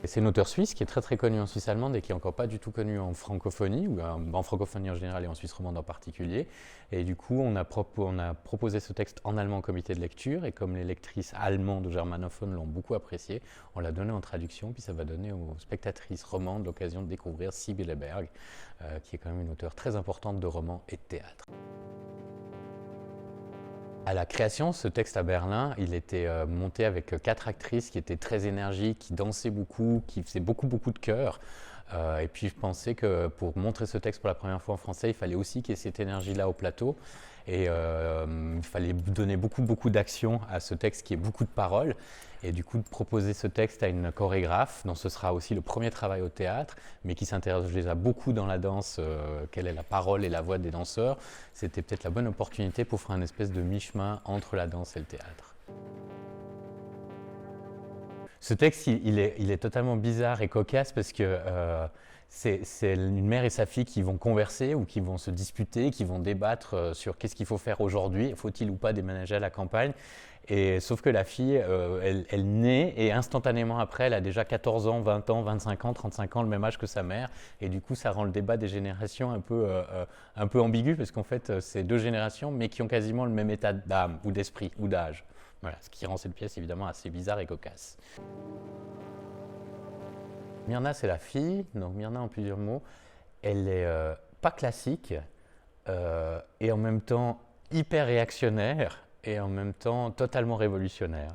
C'est une auteure suisse qui est très connue en Suisse allemande et qui est encore pas du tout connue en francophonie, ou en francophonie en général et en Suisse romande en particulier. Et du coup, on a proposé ce texte en allemand au comité de lecture, et comme les lectrices allemandes ou germanophones l'ont beaucoup apprécié, on l'a donné en traduction, puis ça va donner aux spectatrices romandes l'occasion de découvrir Sibylle Berg, qui est quand même une auteure très importante de romans et de théâtre. À la création, ce texte à Berlin, il était monté avec 4 actrices qui étaient très énergiques, qui dansaient beaucoup, qui faisaient beaucoup de chœurs. Et puis je pensais que pour montrer ce texte pour la première fois en français, il fallait aussi qu'il y ait cette énergie-là au plateau. Et il fallait donner beaucoup d'action à ce texte qui est beaucoup de paroles. Et du coup, de proposer ce texte à une chorégraphe, dont ce sera aussi le premier travail au théâtre, mais qui s'intéresse déjà beaucoup dans la danse, quelle est la parole et la voix des danseurs, c'était peut-être la bonne opportunité pour faire une espèce de mi-chemin entre la danse et le théâtre. Ce texte, il est totalement bizarre et cocasse parce que c'est une mère et sa fille qui vont converser ou qui vont se disputer, qui vont débattre sur qu'est-ce qu'il faut faire aujourd'hui, faut-il ou pas déménager à la campagne. Et, sauf que la fille, elle naît et instantanément après, elle a déjà 14 ans, 20 ans, 25 ans, 35 ans, le même âge que sa mère. Et du coup, ça rend le débat des générations un peu ambigu parce qu'en fait, c'est 2 générations mais qui ont quasiment le même état d'âme ou d'esprit ou d'âge. Voilà, ce qui rend cette pièce évidemment assez bizarre et cocasse. Myrna, c'est la fille, donc Myrna en plusieurs mots. Elle est pas classique et en même temps hyper réactionnaire et en même temps totalement révolutionnaire.